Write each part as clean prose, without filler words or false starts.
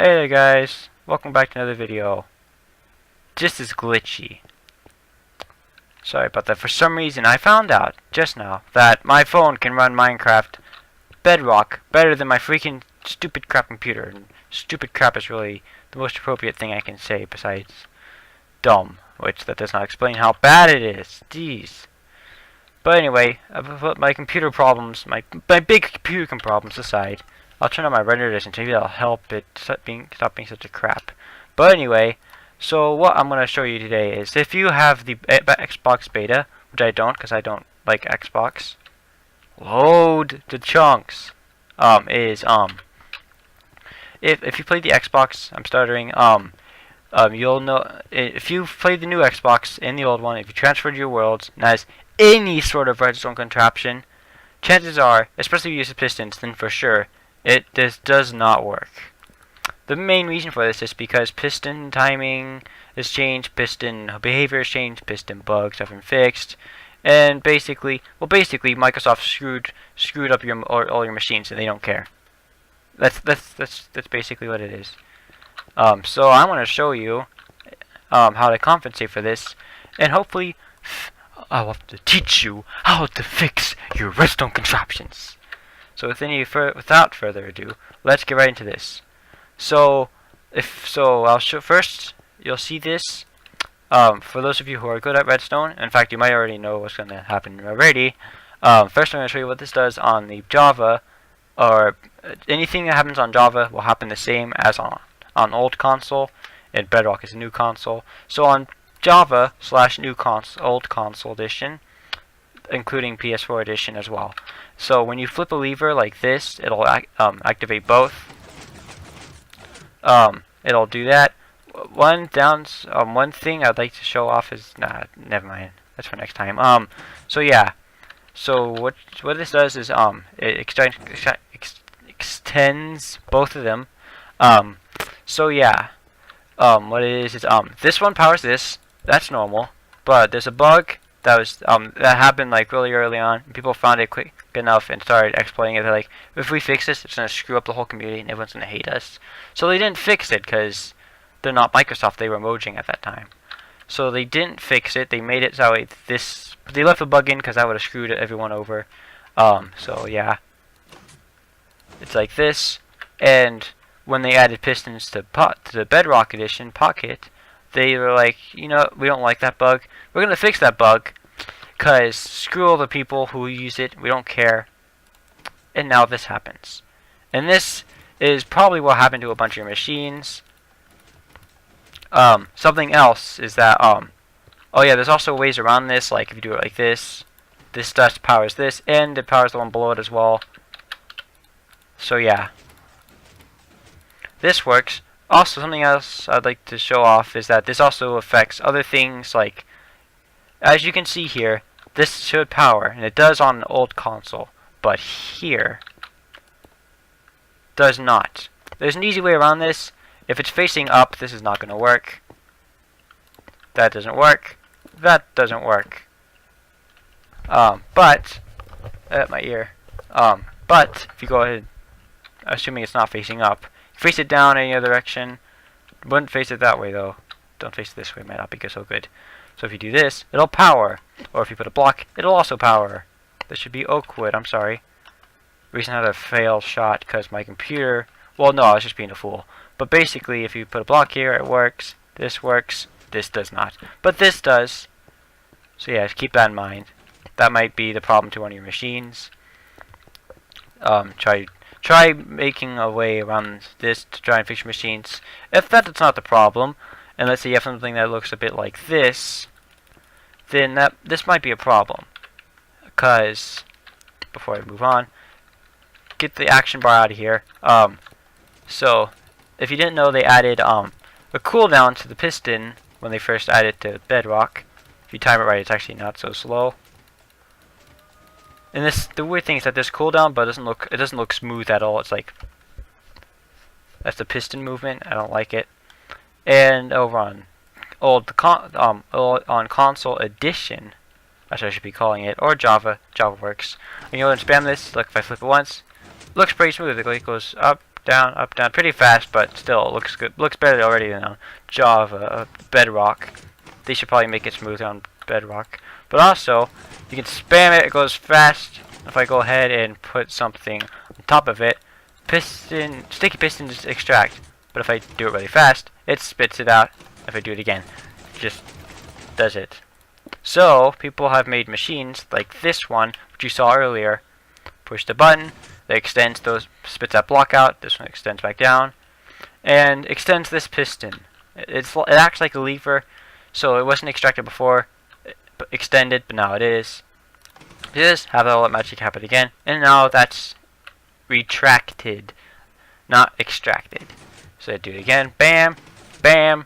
Hey there guys, welcome back to another video. This is glitchy. Sorry about that. For some reason I found out just now that my phone can run Minecraft Bedrock better than my freaking stupid crap computer. And stupid crap is really the most appropriate thing I can say besides dumb, which that does not explain how bad it is. Jeez. But anyway, I put my computer problems, my big computer problems aside. I'll turn on my render distance. Maybe that'll help it stop being such a crap. But anyway, so what I'm going to show you today is if you have the Xbox beta, which I don't because I don't like Xbox, load the chunks. If you play the Xbox, I'm stuttering. You'll know if you played the new Xbox and the old one. If you transferred your worlds and has any sort of redstone contraption, chances are, especially if you use the pistons, then for sure this does not work. The main reason for this is because piston timing has changed, piston behavior has changed, piston bugs have been fixed, and basically Microsoft screwed up all your machines, and they don't care. That's basically what it is. So I want to show you how to compensate for this, and hopefully I'll have to teach you how to fix your redstone contraptions. So without further ado, let's get right into this. So I'll show first. You'll see this. For those of you who are good at redstone, in fact, you might already know what's going to happen already. First, I'm going to show you what this does on the Java, or anything that happens on Java will happen the same as on old console, and Bedrock is a new console. So on Java / old console edition, including PS4 edition as well. So when you flip a lever like this, it'll activate both. It'll do that. One thing I'd like to show off is never mind. That's for next time. So yeah. So what this does is it extends both of them. So yeah. What it is this one powers this. That's normal. But there's a bug that happened like really early on. People found it quick enough and started exploiting it. They're like, if we fix this, it's gonna screw up the whole community and everyone's gonna hate us. So they didn't fix it because they're not Microsoft. They were Mojang at that time. So they didn't fix it. They made it so they left the bug in because that would have screwed everyone over. So yeah, it's like this. And when they added pistons to the Bedrock edition Pocket, they were like, you know, we don't like that bug. We're going to fix that bug because screw all the people who use it. We don't care. And now this happens. And this is probably what happened to a bunch of your machines. Something else is that, oh yeah, there's also ways around this. Like if you do it like this dust powers this, and it powers the one below it as well. So yeah. This works. Also, something else I'd like to show off is that this also affects other things, like, as you can see here, this should power, and it does on an old console, but here, does not. There's an easy way around this. If it's facing up, this is not going to work. That doesn't work. That doesn't work. But, my ear. But, if you go ahead, assuming it's not facing up, face it down any other direction. Wouldn't face it that way though. Don't face it this way, might not be so good. So if you do this, it'll power. Or if you put a block, it'll also power. This should be oak wood, I'm sorry. Reason I had a failed shot because my computer, well no, I was just being a fool. But basically if you put a block here, it works. This does not. But this does. So yeah, keep that in mind. That might be the problem to one of your machines. Try making a way around this to try and fix your machines. If that's not the problem, and let's say you have something that looks a bit like this, then this might be a problem. Because, before I move on, get the action bar out of here. So, if you didn't know, they added a cooldown to the piston when they first added it to Bedrock. If you time it right, it's actually not so slow. And the weird thing is that there's cooldown, but it doesn't look smooth at all. It's like that's the piston movement. I don't like it. And over on on console edition, that's what I should be calling it, or Java works. When you go and spam this, look, if I flip it once, looks pretty smooth. It goes up, up, down, pretty fast, but still it looks good. Looks better already than on Java, bedrock. They should probably make it smoother on bedrock. But also, you can spam it, it goes fast. If I go ahead and put something on top of it, sticky piston just extract. But if I do it really fast, it spits it out. If I do it again, it just does it. So, people have made machines like this one, which you saw earlier. Push the button, that extends those, spits that block out, this one extends back down, and extends this piston. It acts like a lever, so it wasn't extracted before, extended, but now it is. Just have all that magic happen again, and now that's retracted, not extracted. So do it again, bam, bam,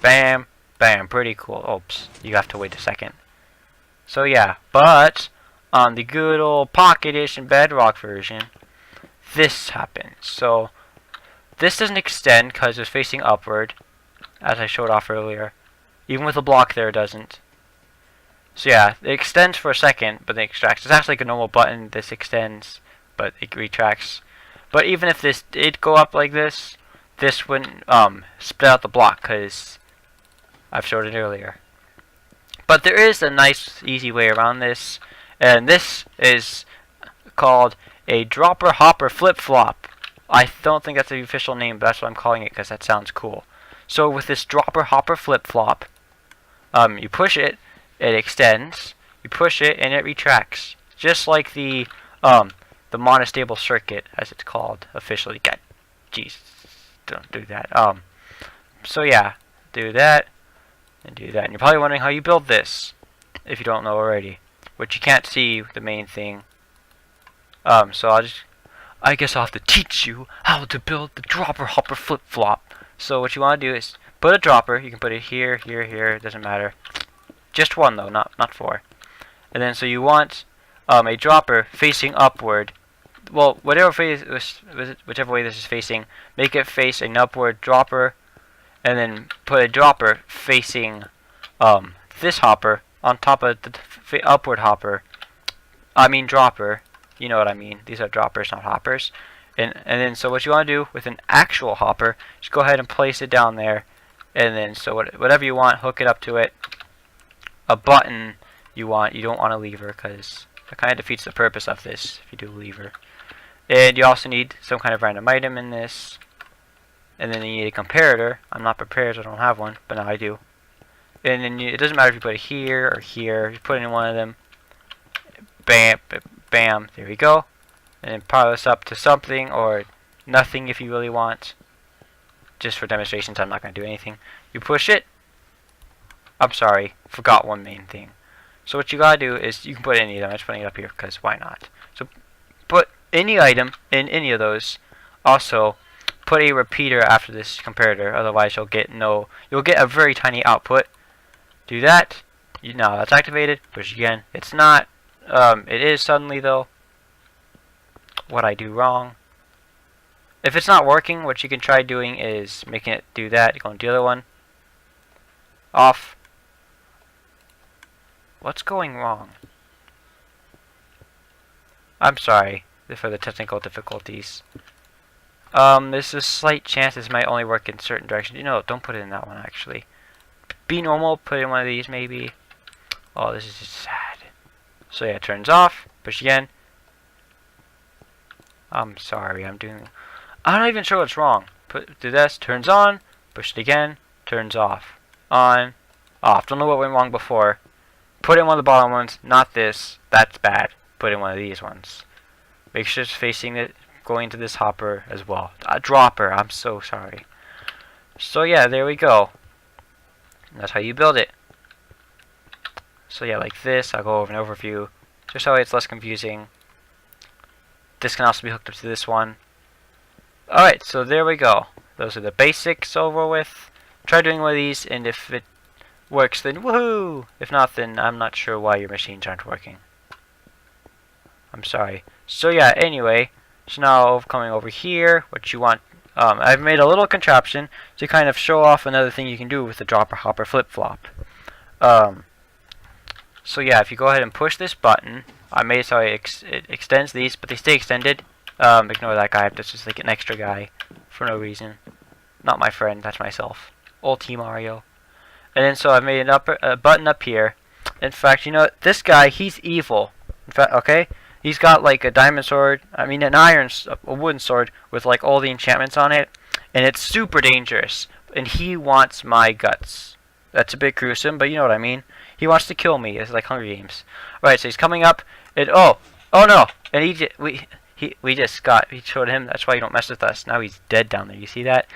bam, bam, pretty cool. Oops, you have to wait a second. So yeah, but on the good old Pocket Edition Bedrock version, this happens. So this doesn't extend because it's facing upward, as I showed off earlier. Even with a block there, it doesn't. So yeah, it extends for a second, but then extracts. It's actually like a normal button. This extends, but it retracts. But even if this did go up like this wouldn't split out the block because I've showed it earlier. But there is a nice, easy way around this, and this is called a dropper hopper flip-flop. I don't think that's the official name, but that's what I'm calling it because that sounds cool. So with this dropper hopper flip-flop, you push it, it extends. You push it, and it retracts, just like the Monostable circuit, as it's called officially. God, jeez, don't do that. So yeah, do that and do that. And you're probably wondering how you build this, if you don't know already, which you can't see the main thing. So I guess I'll have to teach you how to build the dropper hopper flip-flop. So what you want to do is put a dropper. You can put it here, here, here. It doesn't matter. Just one though, not four. And then so you want a dropper facing upward. Well, whichever way this is facing, make it face an upward dropper, and then put a dropper facing this hopper on top of the upward hopper. I mean dropper. You know what I mean. These are droppers, not hoppers. And then so what you want to do with an actual hopper, just go ahead and place it down there, and then so whatever you want, hook it up to it. A button you don't want a lever because that kind of defeats the purpose of this if you do a lever. And you also need some kind of random item in this, and then you need a comparator. I'm not prepared, I don't have one, but now I do. And then it doesn't matter if you put it here or here. You put it in one of them. Bam, bam, there we go. And then power this up to something or nothing if you really want. Just for demonstrations, I'm not going to do anything. You push it. I'm sorry, forgot one main thing. So what you gotta do is you can put any of them. I'm just putting it up here because why not? So put any item in any of those. Also, put a repeater after this comparator. Otherwise, you'll get a very tiny output. Do that. Now that's activated. Push again. It's not. It is suddenly though. What I do wrong. If it's not working, what you can try doing is making it do that. Go on the other one. Off. What's going wrong? I'm sorry for the technical difficulties. There's a slight chance this might only work in certain directions. You know, don't put it in that one actually. Be normal, put it in one of these maybe. Oh, this is just sad. So yeah, it turns off. Push again. I'm sorry, I'm not even sure what's wrong. Do this, turns on, push it again, turns off. On, off. Don't know what went wrong before. Put in one of the bottom ones, not this. That's bad. Put in one of these ones. Make sure it's facing it, going to this hopper as well. A dropper, I'm so sorry. So yeah, there we go. That's how you build it. So yeah, like this, I'll go over an overview, just so it's less confusing. This can also be hooked up to this one. Alright, so there we go. Those are the basics over with. Try doing one of these, and if it works, then woohoo! If not, then I'm not sure why your machines aren't working. I'm sorry. So yeah, anyway, so now coming over here, what you want, I've made a little contraption to kind of show off another thing you can do with the dropper hopper flip-flop. So yeah, if you go ahead and push this button, I made it so it extends these, but they stay extended. Ignore that guy. That's just like an extra guy for no reason. Not my friend. That's myself. Old Team Mario. And then so I made a button up here. In fact, you know what? This guy, he's evil. In fact, okay, he's got like a diamond sword. I mean, a wooden sword with like all the enchantments on it, and it's super dangerous. And he wants my guts. That's a bit gruesome, but you know what I mean. He wants to kill me. It's like Hunger Games. All right, so he's coming up, and oh no! And we showed him. That's why you don't mess with us. Now he's dead down there. You see that?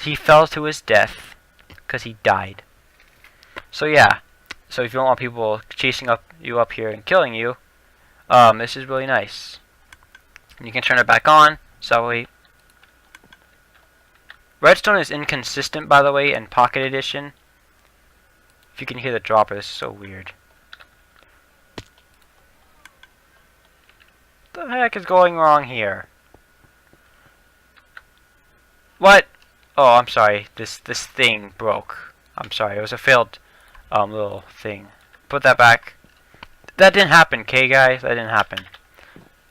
He fell to his death because he died. So yeah. So if you don't want people chasing you up here and killing you, this is really nice. And you can turn it back on. So redstone is inconsistent, by the way, in Pocket Edition. If you can hear the dropper, this is so weird. What the heck is going wrong here? What? Oh, I'm sorry. This thing broke. I'm sorry. It was a failed little thing. Put that back. That didn't happen, okay, guys? That didn't happen.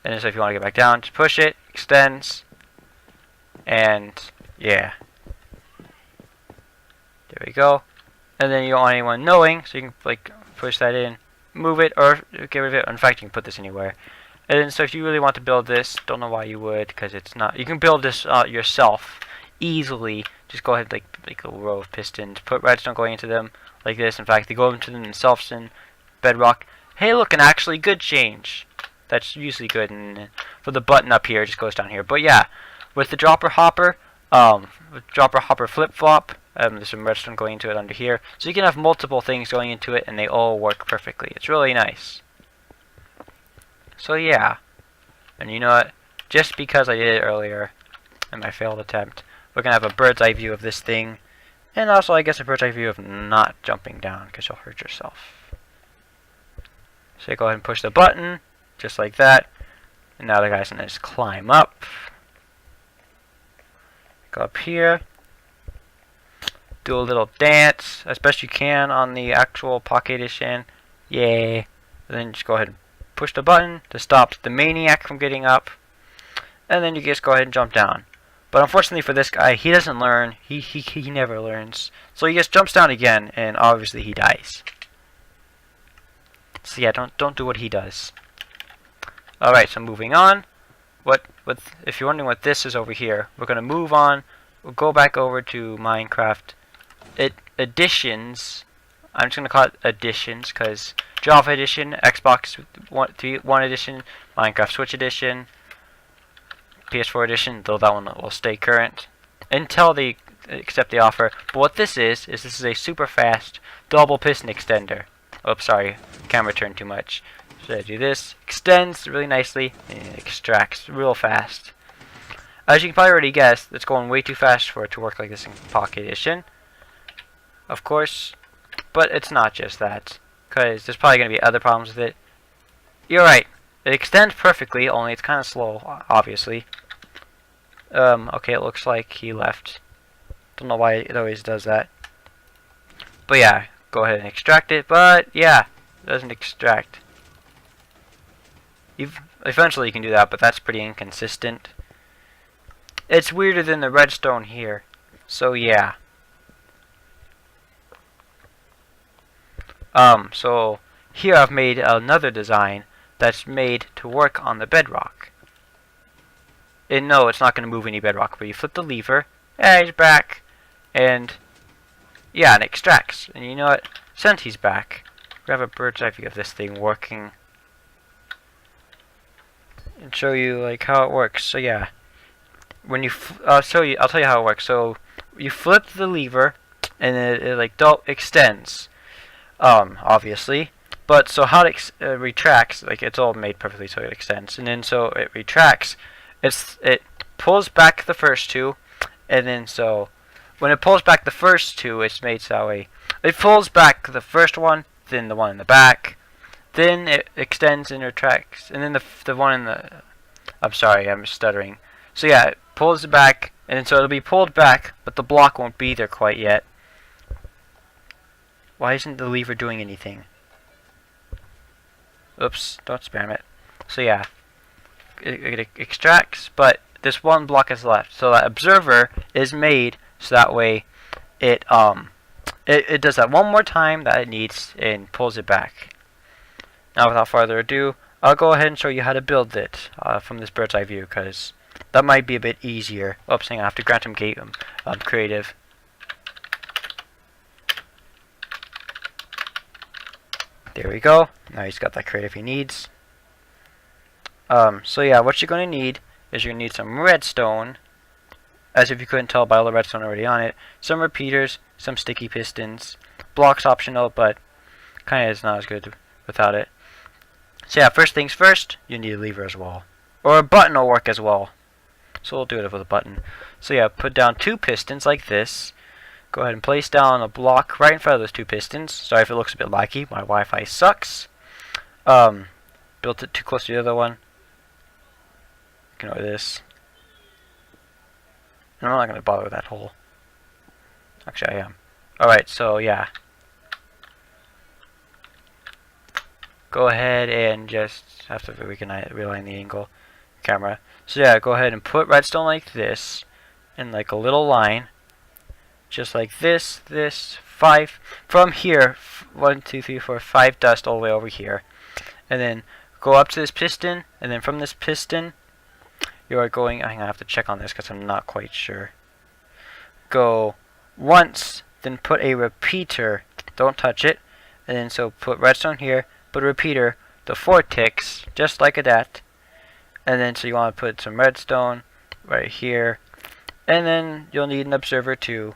And so if you want to get back down, just push it, extends, and yeah. There we go. And then you don't want anyone knowing, so you can like push that in, move it, or get rid of it. In fact, you can put this anywhere. And then, so if you really want to build this, don't know why you would, because it's not. You can build this yourself easily. Just go ahead, like a row of pistons. Put redstone going into them like this. In fact, they go into them themselves in bedrock. Hey, look, an actually good change. That's usually good. And for the button up here, it just goes down here. But yeah, with the dropper hopper FlipFlop, there's some redstone going into it under here. So you can have multiple things going into it, and they all work perfectly. It's really nice. So yeah, and you know what? Just because I did it earlier in my failed attempt, we're gonna have a bird's eye view of this thing, and also I guess a bird's eye view of not jumping down because you'll hurt yourself. So you go ahead and push the button, just like that, and now the guy's gonna just climb up. Go up here, do a little dance as best you can on the actual Pocket Edition. Yay! And then just go ahead and push the button to stop the maniac from getting up, and then you just go ahead and jump down. But unfortunately for this guy, he doesn't learn. He never learns. So he just jumps down again, and obviously he dies. So yeah, don't do what he does. All right, so moving on. If you're wondering what this is over here, we're gonna move on. We'll go back over to Minecraft Editions. I'm just gonna call it Editions because Java Edition, Xbox One Edition, Minecraft Switch Edition, PS4 Edition, though that one will stay current until they accept the offer. But what this is a super fast double piston extender. Oops, sorry, camera turned too much. So I do this, extends really nicely, and extracts real fast. As you can probably already guess, it's going way too fast for it to work like this in Pocket Edition, of course. But it's not just that, because there's probably going to be other problems with it. You're right, it extends perfectly, only it's kind of slow, obviously. Okay, it looks like he left. Don't know why it always does that. But yeah, go ahead and extract it, but yeah, it doesn't extract. Eventually you can do that, but that's pretty inconsistent. It's weirder than the redstone here, so yeah. So here I've made another design that's made to work on the bedrock. And no, it's not going to move any bedrock, but you flip the lever, and he's back, and yeah, and it extracts. And you know what? Since he's back, we have a bird's eye view of this thing working, and show you like how it works. So yeah, when you I'll tell you how it works. So you flip the lever, and it like extends. Obviously, but so how it retracts, like it's all made perfectly so it extends, and then so it retracts. It pulls back the first two, and then so when it pulls back the first two, it's made so it pulls back the first one, then the one in the back, then it extends and retracts, and then the one in the. I'm sorry, I'm stuttering. So yeah, it pulls it back, and then so it'll be pulled back, but the block won't be there quite yet. Why isn't the lever doing anything? Oops, don't spam it. So yeah. it extracts, but this one block is left. So that observer is made so that way it it does that one more time that it needs and pulls it back. Now without further ado, I'll go ahead and show you how to build it from this bird's eye view, because that might be a bit easier. Oops, hang on, I have to grant him creative. There we go. Now he's got that creative he needs. So yeah, what you're going to need is you're going to need some redstone, as if you couldn't tell by all the redstone already on it, some repeaters, some sticky pistons, blocks optional, but kind of is not as good without it. So yeah, first things first, you need a lever as well. Or a button will work as well. So we'll do it with a button. So yeah, put down 2 pistons like this. Go ahead and place down a block right in front of those 2 pistons. Sorry if it looks a bit laggy, my Wi-Fi sucks. Built it too close to the other one. Ignore this. I'm not going to bother with that hole. Actually, I am. Alright, so yeah. Go ahead and just have to realign the angle camera. So yeah, go ahead and put redstone like this in like a little line. Just like this, 5 from here, 1, 2, 3, 4, 5 dust all the way over here. And then go up to this piston, and then from this piston you are going, I have to check on this because I'm not quite sure. Go once, then put a repeater, don't touch it, and then so put redstone here, put a repeater, the 4 ticks, just like that, and then so you want to put some redstone right here, and then you'll need an observer too.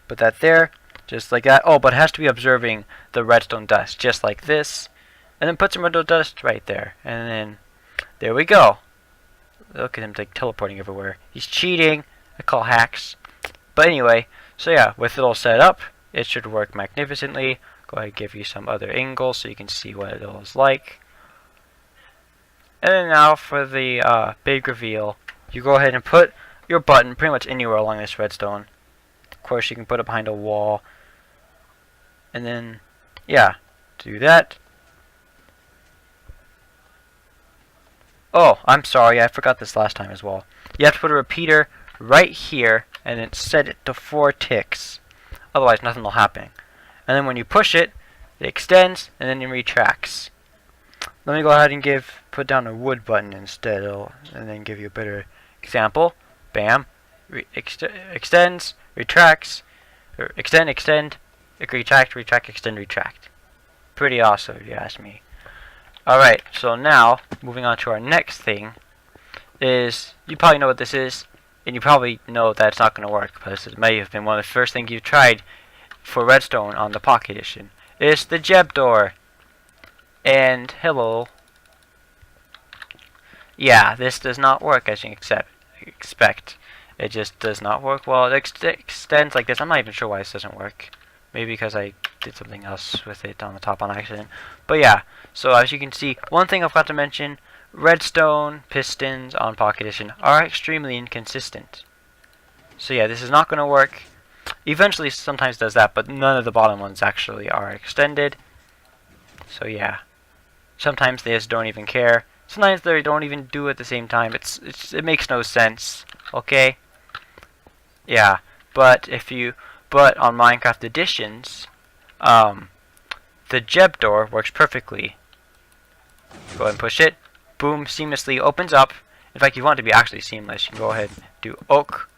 Put that there, just like that. Oh, but it has to be observing the redstone dust, just like this, and then put some redstone dust right there, and then there we go. Look at him like teleporting everywhere. He's cheating. I call hacks. But anyway, so yeah, with it all set up, it should work magnificently. Go ahead and give you some other angles so you can see what it all is like. And then now for the big reveal, you go ahead and put your button pretty much anywhere along this redstone. Of course, you can put it behind a wall. And then, yeah, do that. Oh, I'm sorry, I forgot this last time as well. You have to put a repeater right here and then set it to 4 ticks. Otherwise, nothing will happen. And then when you push it, it extends and then it retracts. Let me go ahead and put down a wood button instead, and then give you a better example. Bam. Extends, retracts, or extend, retract, extend, retract. Pretty awesome, if you ask me. Alright, so now, moving on to our next thing, is, you probably know what this is, and you probably know that it's not going to work, because it may have been one of the first things you tried for redstone on the Pocket Edition. It's the Jeb Door. And, hello. Yeah, this does not work as you expect. It just does not work well. It extends like this. I'm not even sure why this doesn't work. Maybe because I did something else with it on the top on accident. But yeah, so as you can see, one thing I forgot to mention, redstone pistons on Pocket Edition are extremely inconsistent. So yeah, this is not going to work. Eventually sometimes does that, but none of the bottom ones actually are extended. So yeah, sometimes they just don't even care. Sometimes they don't even do it at the same time. It makes no sense. Okay? Yeah, but on Minecraft Editions, the Jeb Door works perfectly. Go ahead and push it. Boom, seamlessly opens up. In fact, if you want it to be actually seamless, you can go ahead and do oak.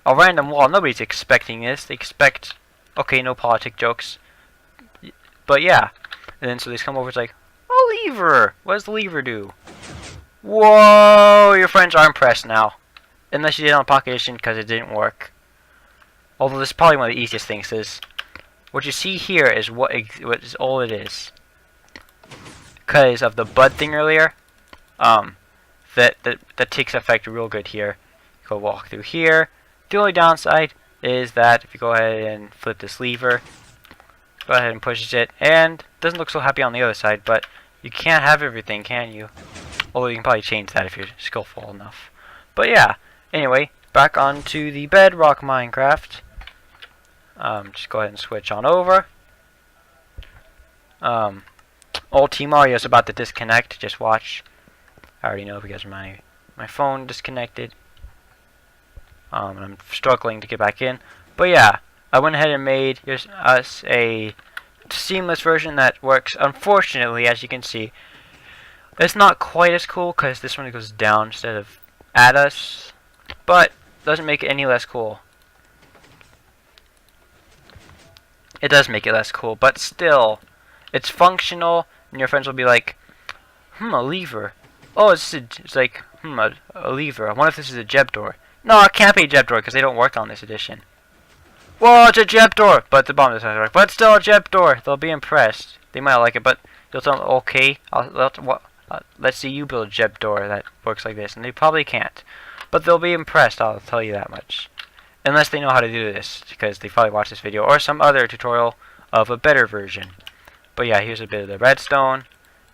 A random wall. Nobody's expecting this. They expect, okay, no politic jokes. But yeah. And then so they come over, it's like, a lever! What does the lever do? Whoa! Your friends are impressed now. Unless you did it on Pocket Edition because it didn't work. Although this is probably one of the easiest things, is what you see here is what is all it is. Because of the bud thing earlier, that takes effect real good here. Go walk through here. The only downside is that if you go ahead and flip this lever, go ahead and pushes it, and it doesn't look so happy on the other side, but you can't have everything, can you? Although you can probably change that if you're skillful enough. But yeah, anyway, back onto the Bedrock Minecraft. Just go ahead and switch on over. Old Team Mario's about to disconnect. Just watch. I already know because my phone disconnected. I'm struggling to get back in. But yeah, I went ahead and made us a seamless version that works. Unfortunately, as you can see, it's not quite as cool because this one goes down instead of at us. But doesn't make it any less cool. It does make it less cool, but still, it's functional, and your friends will be like, a lever. Oh, it's like, a lever. I wonder if this is a Jeb Door. No, it can't be a Jeb Door, because they don't work on this edition. Whoa, it's a Jeb Door! But the bomb doesn't work. But it's still a Jeb Door. They'll be impressed. They might like it, but they'll tell them, okay, let's see you build a Jeb Door that works like this. And they probably can't. But they'll be impressed, I'll tell you that much. Unless they know how to do this, because they probably watched this video, or some other tutorial of a better version. But yeah, here's a bit of the redstone.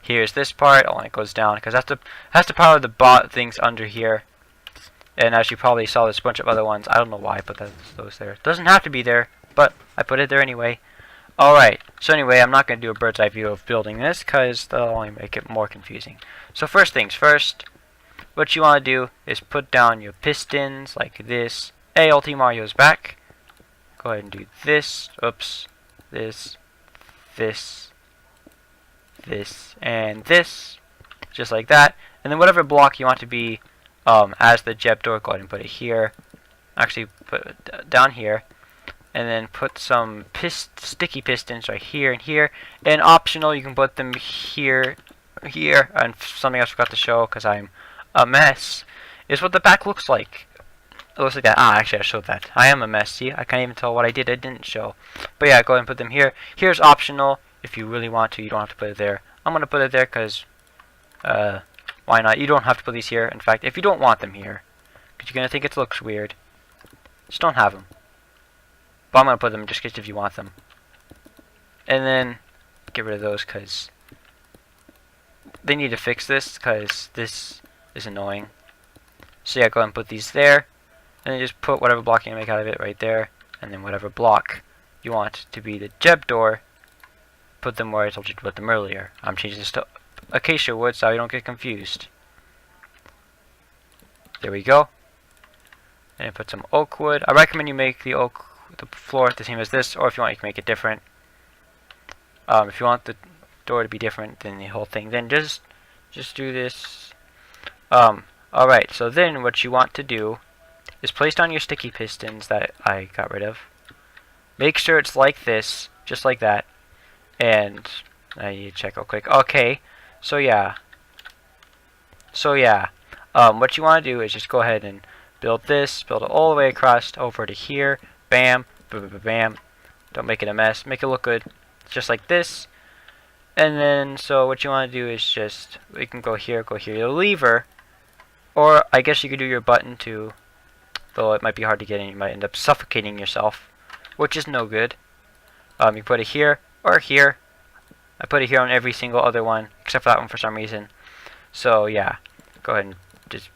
Here's this part, and it goes down, because that's to power the bot things under here. And as you probably saw, there's a bunch of other ones. I don't know why I put those there. Doesn't have to be there, but I put it there anyway. Alright, so anyway, I'm not going to do a bird's eye view of building this, because that'll only make it more confusing. So first things first, what you want to do is put down your pistons, like this. Hey, Ulti Mario's back. Go ahead and do this. Oops. This, and this. Just like that. And then whatever block you want to be as the Jeb Door, go ahead and put it here. Actually, put it down here. And then put some sticky pistons right here and here. And optional, you can put them here, here. And something else I forgot to show because I'm a mess is what the back looks like. It looks like that. Actually, I showed that. I am a mess. See, I can't even tell what I didn't show. But yeah, go ahead and put them here. Here's optional. If you really want to, you don't have to put it there. I'm going to put it there because, why not? You don't have to put these here. In fact, if you don't want them here, because you're going to think it looks weird, just don't have them. But I'm going to put them just if you want them. And then, get rid of those because they need to fix this because this is annoying. So yeah, go ahead and put these there. And then just put whatever block you make out of it right there. And then whatever block you want to be the Jeb Door, put them where I told you to put them earlier. I'm changing this to acacia wood so you don't get confused. There we go. And then put some oak wood. I recommend you make the floor the same as this, or if you want, you can make it different. If you want the door to be different than the whole thing, then just do this. Alright, so then what you want to do is place down your sticky pistons that I got rid of. Make sure it's like this, just like that. And I need to check real quick. Okay, so yeah. What you want to do is just go ahead and build this, build it all the way across over to here. Bam, bam, bam, bam. Don't make it a mess. Make it look good, just like this. And then, so what you want to do is just, we can go here, your lever. Or I guess you could do your button too, though it might be hard to get in. You might end up suffocating yourself, which is no good. You put it here or here. I put it here on every single other one except for that one for some reason. So yeah, go ahead and just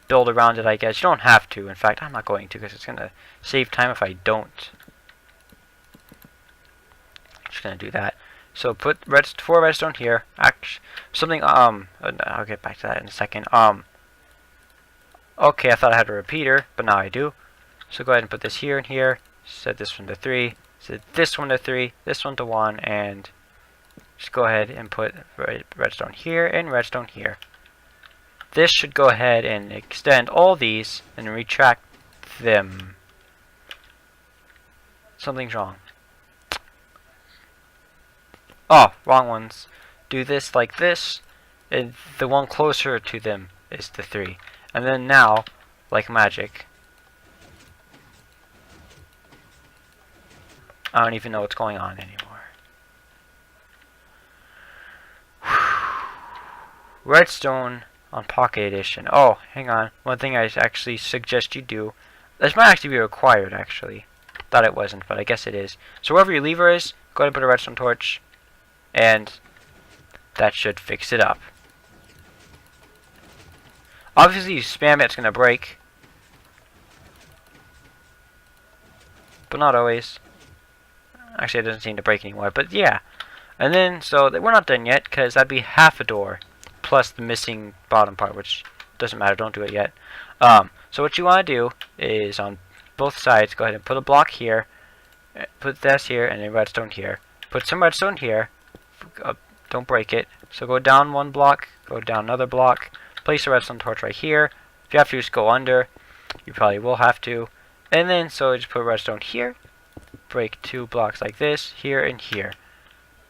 build around it, I guess. You don't have to. In fact, I'm not going to because it's going to save time if I don't. Just going to do that. So put 4 redstone here. I'll get back to that in a second. Okay, I thought I had a repeater, but now I do. So go ahead and put this here and here. Set this one to 3. Set this one to 3. This one to 1. And just go ahead and put redstone here and redstone here. This should go ahead and extend all these and retract them. Something's wrong. Oh, wrong ones. Do this like this. And the one closer to them is the 3. And then now, like magic, I don't even know what's going on anymore. Redstone on Pocket Edition. Oh, hang on. One thing I actually suggest you do. This might actually be required, actually. Thought it wasn't, but I guess it is. So wherever your lever is, go ahead and put a redstone torch. And that should fix it up. Obviously, you spam it, it's going to break. But not always. Actually, it doesn't seem to break anymore. But yeah. And then, so we're not done yet, because that'd be half a door, plus the missing bottom part, which doesn't matter, don't do it yet. So what you want to do is, on both sides, go ahead and put a block here, put this here, and then redstone here. Put some redstone here, don't break it. So go down one block, go down another block, place a redstone torch right here. If you have to, just go under. You probably will have to. And then, so just put redstone here, break 2 blocks like this, here and here.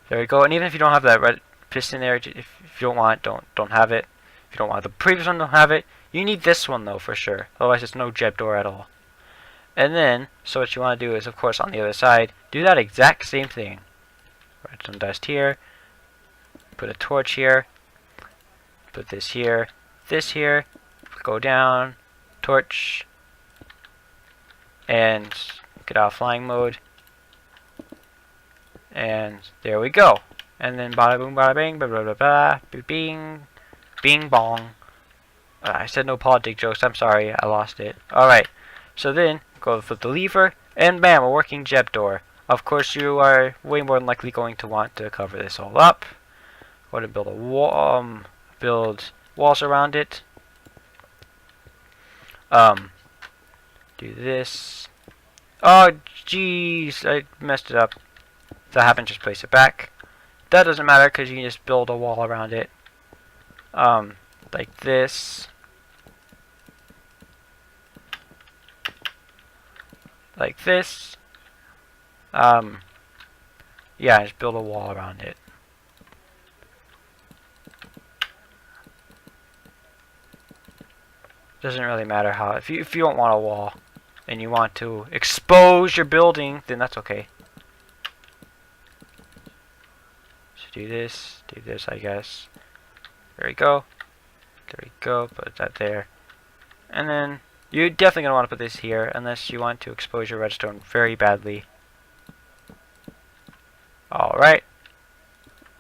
There we go. And even if you don't have that red piston there, if you don't want it, don't have it. If you don't want the previous one, don't have it. You need this one though for sure. Otherwise, it's no Jeb Door at all. And then, so what you want to do is, of course, on the other side, do that exact same thing. Redstone dust here. Put a torch here. Put this here. This here. Go down. Torch. And get out of flying mode. And there we go. And then bada boom, bada bing, blah blah blah blah, bing, bing bong. I said no politic jokes. I'm sorry, I lost it. All right. So then go flip the lever, and bam, a working Jeb Door. Of course, you are way more than likely going to want to cover this all up. Go ahead and build a wall, build walls around it. Do this. Oh, jeez, I messed it up. If that happens, just place it back. That doesn't matter because you can just build a wall around it. Like this. Like this. Yeah, just build a wall around it. Doesn't really matter how. If you don't want a wall and you want to expose your building, then that's okay. So do this, I guess. There we go. There we go. Put that there. And then you're definitely gonna want to put this here unless you want to expose your redstone very badly. Alright.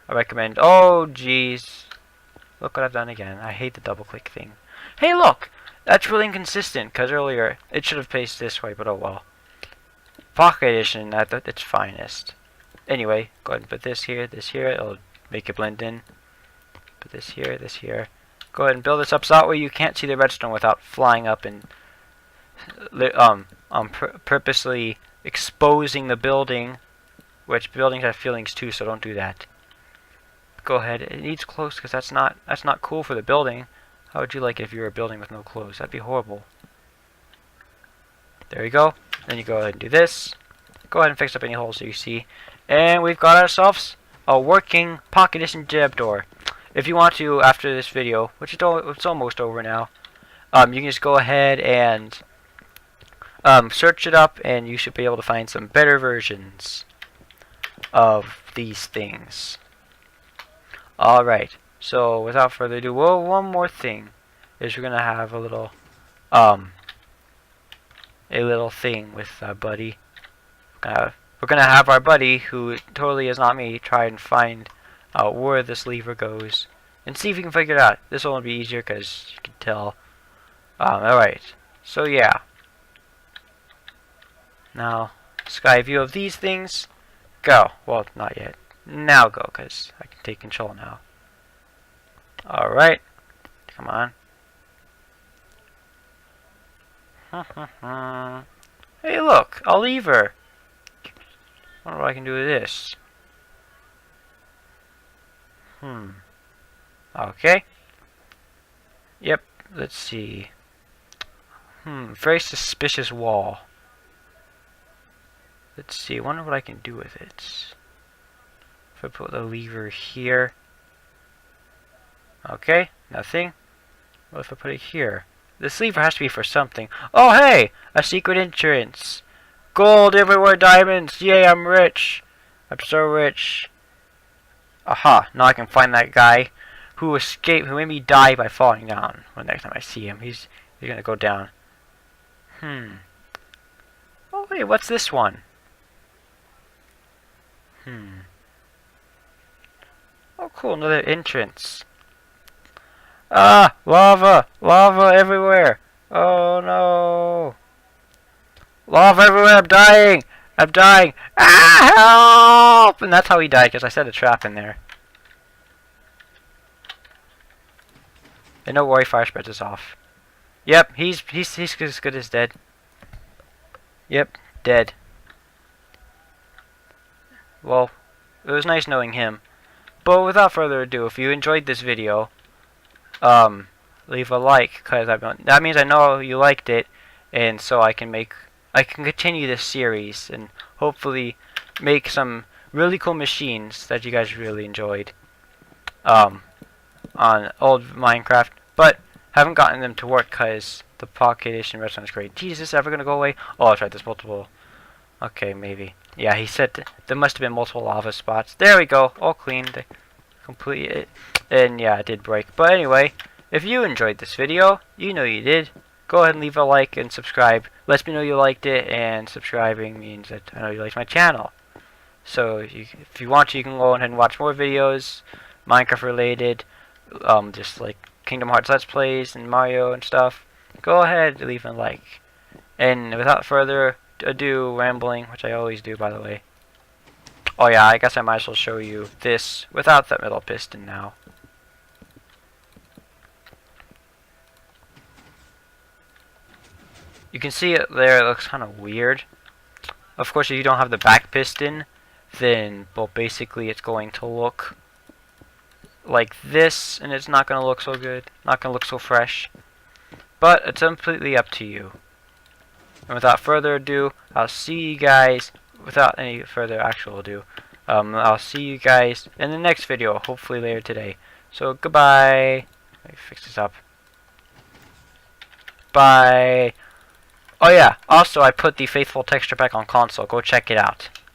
I recommend. Oh, jeez. Look what I've done again. I hate the double click thing. Hey, look! That's really inconsistent, because earlier it should have placed this way, but oh well. Pocket Edition at its finest. Anyway, go ahead and put this here, it'll make it blend in. Put this here, this here. Go ahead and build this up so that way you can't see the redstone without flying up and purposely exposing the building, which buildings have feelings too, so don't do that. Go ahead, it needs close because that's not cool for the building. How would you like it if you were a building with no clothes? That'd be horrible. There you go. Then you go ahead and do this. Go ahead and fix up any holes that you see. And we've got ourselves a working Pocket Edition Jeb Door. If you want to, after this video, which it's almost over now, you can just go ahead and search it up, and you should be able to find some better versions of these things. Alright. So without further ado, well, one more thing is we're gonna have a little thing with our buddy. We're gonna have our buddy, who totally is not me, try and find out where this lever goes and see if we can figure it out. This will be easier because you can tell. Alright. So yeah. Now, sky view of these things. Go. Well, not yet. Now go, because I can take control now. Alright. Come on. Hey, look! A lever! Wonder what I can do with this. Okay. Yep, let's see. Very suspicious wall. Let's see, I wonder what I can do with it. If I put the lever here. Okay, nothing. What if I put it here? This lever has to be for something. Oh, hey! A secret entrance! Gold everywhere, diamonds! Yay, I'm rich! I'm so rich. Aha, now I can find that guy who escaped, who made me die by falling down. Well, next time I see him, he's gonna go down. Oh, wait, what's this one? Oh, cool, another entrance. Ah, lava! Lava everywhere! Oh no! Lava everywhere, I'm dying! I'm dying. Ah, help! And that's how he died, because I set a trap in there. And no worry, fire spreads is off. Yep, he's as good as dead. Yep, dead. Well, it was nice knowing him. But without further ado, if you enjoyed this video, leave a like, because that means I know you liked it, and so I can continue this series and hopefully make some really cool machines that you guys really enjoyed on old Minecraft, but haven't gotten them to work because the Pocket Edition redstone is great. Jeez, is this ever gonna go away? Oh, I tried this multiple. Okay, maybe. Yeah, he said there must have been multiple lava spots. There we go, all clean. They complete it, and yeah, it did break. But anyway, if you enjoyed this video, you know you did. Go ahead and leave a like and subscribe. Lets me know you liked it, and subscribing means that I know you liked my channel. So if you want to, you can go ahead and watch more videos, Minecraft related, just like Kingdom Hearts Let's Plays and Mario and stuff. Go ahead, leave a like. And without further ado, rambling, which I always do, by the way. Oh yeah, I guess I might as well show you this without that middle piston now. You can see it there, it looks kind of weird. Of course, if you don't have the back piston, then, well, basically it's going to look like this, and it's not going to look so good, not going to look so fresh. But it's completely up to you. And without further ado, I'll see you guys, without any further actual ado, I'll see you guys in the next video, hopefully later today. So, goodbye. Let me fix this up. Bye. Oh yeah, also I put the Faithful texture pack on console. Go check it out.